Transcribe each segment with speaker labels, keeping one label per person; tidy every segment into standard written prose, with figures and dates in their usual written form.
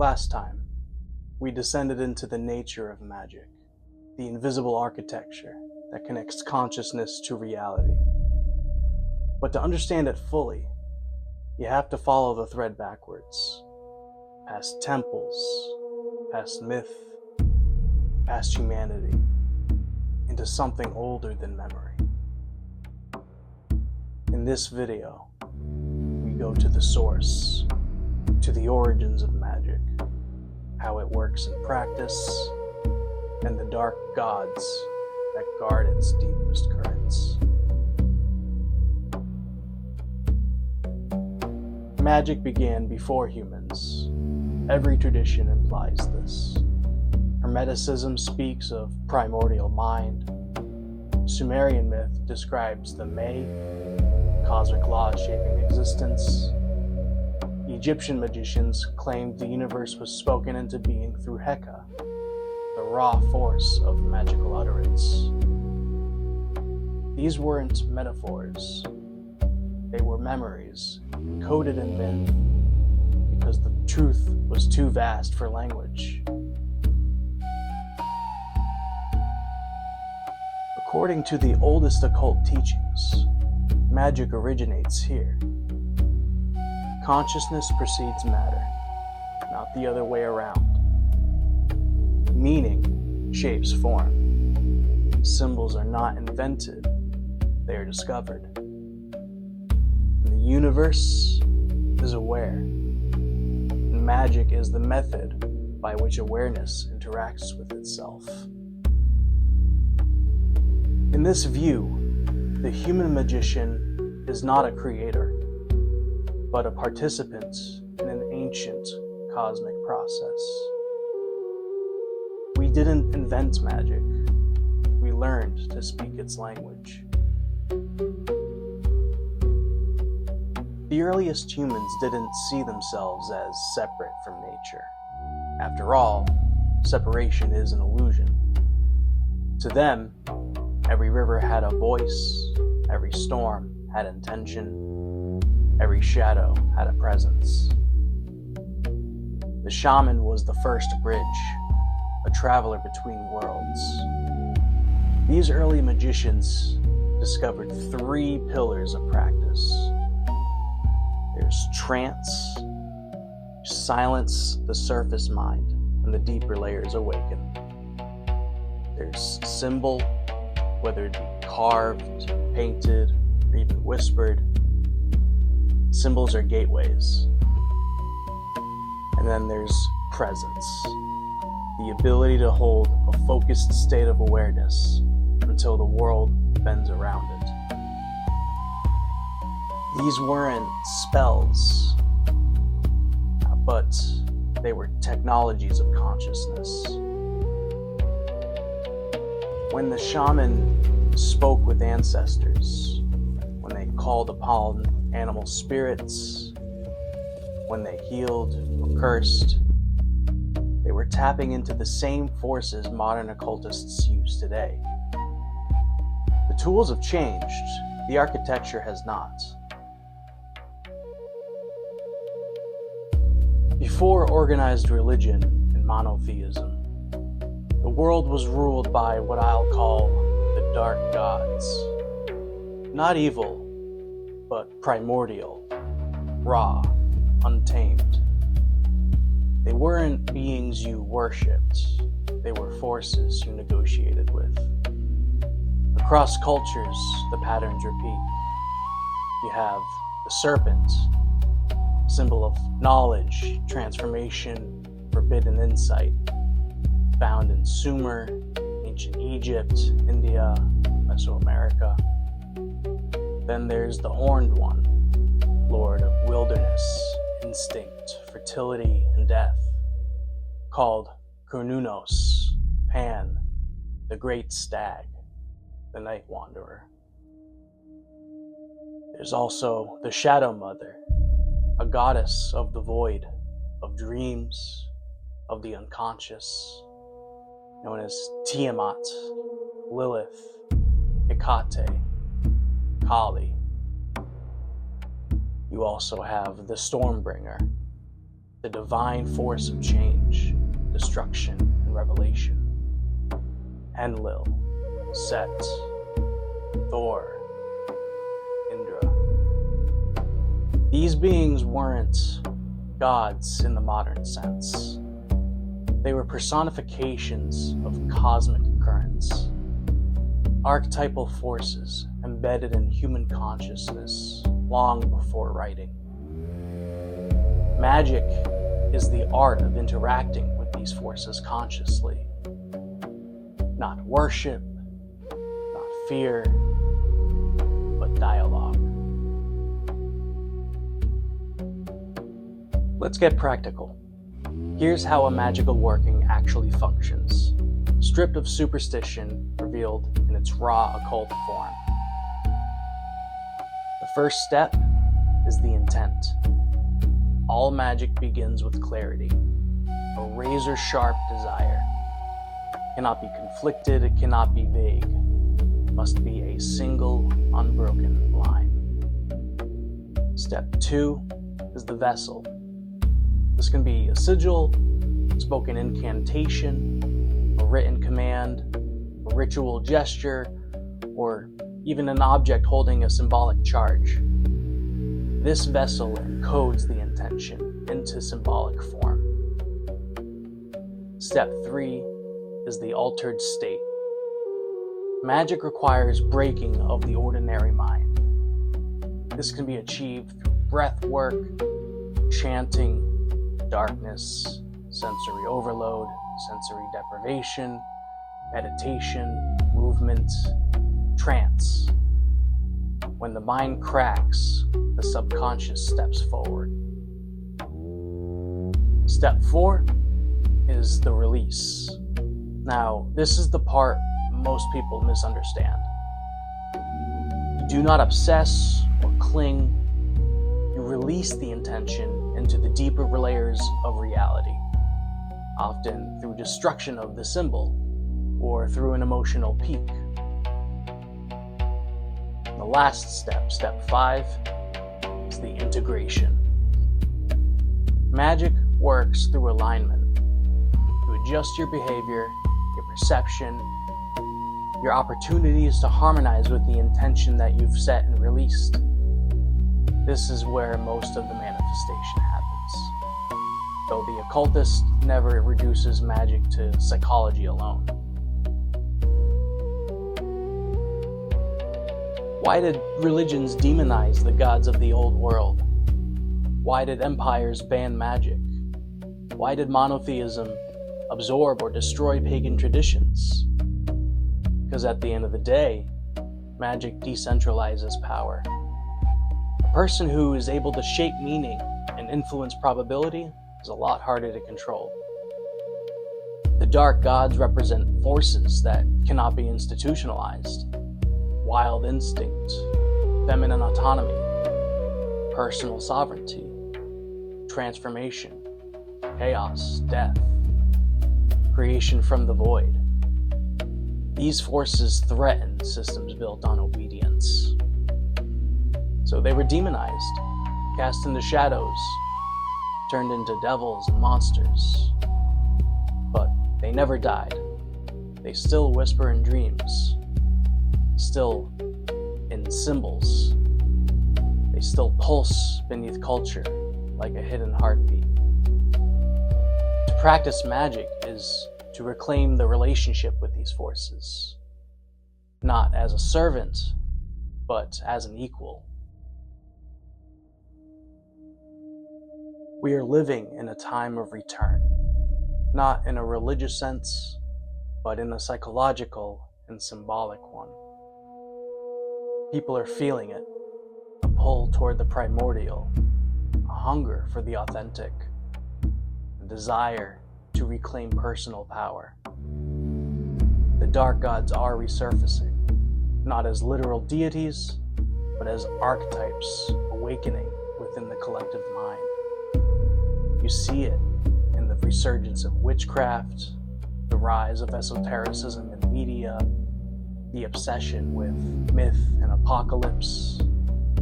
Speaker 1: Last time, we descended into the nature of magic, the invisible architecture that connects consciousness to reality. But to understand it fully, you have to follow the thread backwards, past temples, past myth, past humanity, into something older than memory. In this video, we go to the source, to the origins of magic, how it works in practice, and the dark gods that guard its deepest currents. Magic began before humans. Every tradition implies this. Hermeticism speaks of primordial mind. Sumerian myth describes the May, cosmic laws shaping existence. Egyptian magicians claimed the universe was spoken into being through Heka, the raw force of magical utterance. These weren't metaphors. They were memories, encoded in myth, because the truth was too vast for language. According to the oldest occult teachings, magic originates here. Consciousness precedes matter, not the other way around. Meaning shapes form. Symbols are not invented, they are discovered. And the universe is aware. And magic is the method by which awareness interacts with itself. In this view, the human magician is not a creator, but a participant in an ancient cosmic process. We didn't invent magic, we learned to speak its language. The earliest humans didn't see themselves as separate from nature. After all, separation is an illusion. To them, every river had a voice, every storm had intention, every shadow had a presence. The shaman was the first bridge, a traveler between worlds. These early magicians discovered three pillars of practice. There's trance, silence the surface mind, and the deeper layers awaken. There's symbol, whether it be carved, painted, or even whispered. Symbols are gateways. And then there's presence, the ability to hold a focused state of awareness until the world bends around it. These weren't spells, but they were technologies of consciousness. When the shaman spoke with ancestors, when they called upon animal spirits, when they healed or cursed, they were tapping into the same forces modern occultists use today. The tools have changed, the architecture has not. Before organized religion and monotheism, the world was ruled by what I'll call the dark gods. Not evil, but primordial, raw, untamed. They weren't beings you worshipped, they were forces you negotiated with. Across cultures, the patterns repeat. You have the serpent, symbol of knowledge, transformation, forbidden insight, found in Sumer, ancient Egypt, India, Mesoamerica. Then there's the horned one, lord of wilderness, instinct, fertility, and death, called Cernunnos, Pan, the great stag, the night wanderer. There's also the shadow mother, a goddess of the void, of dreams, of the unconscious, known as Tiamat, Lilith, Hecate, Kali. You also have the Stormbringer, the divine force of change, destruction, and revelation. Enlil, Set, Thor, Indra. These beings weren't gods in the modern sense. They were personifications of cosmic currents, archetypal forces embedded in human consciousness long before writing. Magic is the art of interacting with these forces consciously. Not worship, not fear, but dialogue. Let's get practical. Here's how a magical working actually functions, stripped of superstition, revealed in its raw occult form. The first step is the intent. All magic begins with clarity, a razor-sharp desire. It cannot be conflicted, it cannot be vague. It must be a single, unbroken line. Step 2 is the vessel. This can be a sigil, spoken incantation, a written command, a ritual gesture, or even an object holding a symbolic charge. This vessel encodes the intention into symbolic form. Step 3 is the altered state. Magic requires breaking of the ordinary mind. This can be achieved through breath work, chanting, darkness, sensory overload, sensory deprivation, meditation, movement, trance. When the mind cracks, the subconscious steps forward. Step 4 is the release. Now, this is the part most people misunderstand. You do not obsess or cling. You release the intention into the deeper layers of reality, often through destruction of the symbol or through an emotional peak. The last step, step 5, is the integration. Magic works through alignment to adjust your behavior, your perception, your opportunities to harmonize with the intention that you've set and released. This is where most of the manifestation happens, though the occultist never reduces magic to psychology alone. Why did religions demonize the gods of the old world? Why did empires ban magic? Why did monotheism absorb or destroy pagan traditions? Because at the end of the day, magic decentralizes power. A person who is able to shape meaning and influence probability is a lot harder to control. The dark gods represent forces that cannot be institutionalized. Wild instinct, feminine autonomy, personal sovereignty, transformation, chaos, death, creation from the void. These forces threaten systems built on obedience. So they were demonized, cast into shadows, turned into devils and monsters. But they never died. They still whisper in dreams, still in symbols. They still pulse beneath culture like a hidden heartbeat. To practice magic is to reclaim the relationship with these forces, not as a servant, but as an equal. We are living in a time of return, not in a religious sense, but in a psychological and symbolic one. People are feeling it, a pull toward the primordial, a hunger for the authentic, a desire to reclaim personal power. The dark gods are resurfacing, not as literal deities, but as archetypes awakening within the collective mind. You see it in the resurgence of witchcraft, the rise of esotericism in media, the obsession with myth and apocalypse,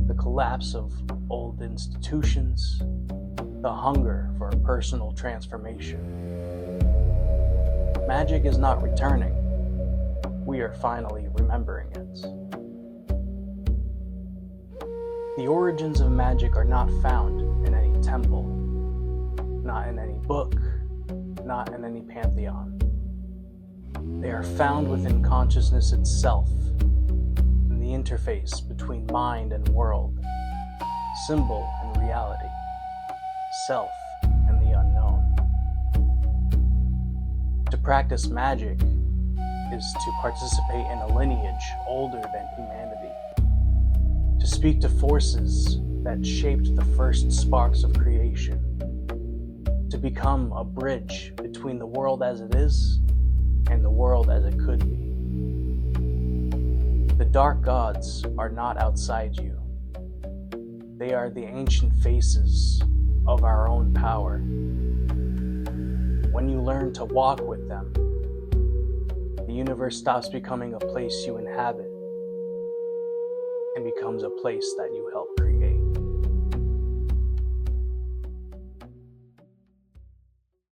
Speaker 1: the collapse of old institutions, the hunger for personal transformation. Magic is not returning. We are finally remembering it. The origins of magic are not found in any temple, not in any book, not in any pantheon. They are found within consciousness itself, in the interface between mind and world, symbol and reality, self and the unknown. To practice magic is to participate in a lineage older than humanity, to speak to forces that shaped the first sparks of creation, to become a bridge between the world as it is and the world as it could be. The dark gods are not outside you. They are the ancient faces of our own power. When you learn to walk with them, the universe stops becoming a place you inhabit and becomes a place that you help create.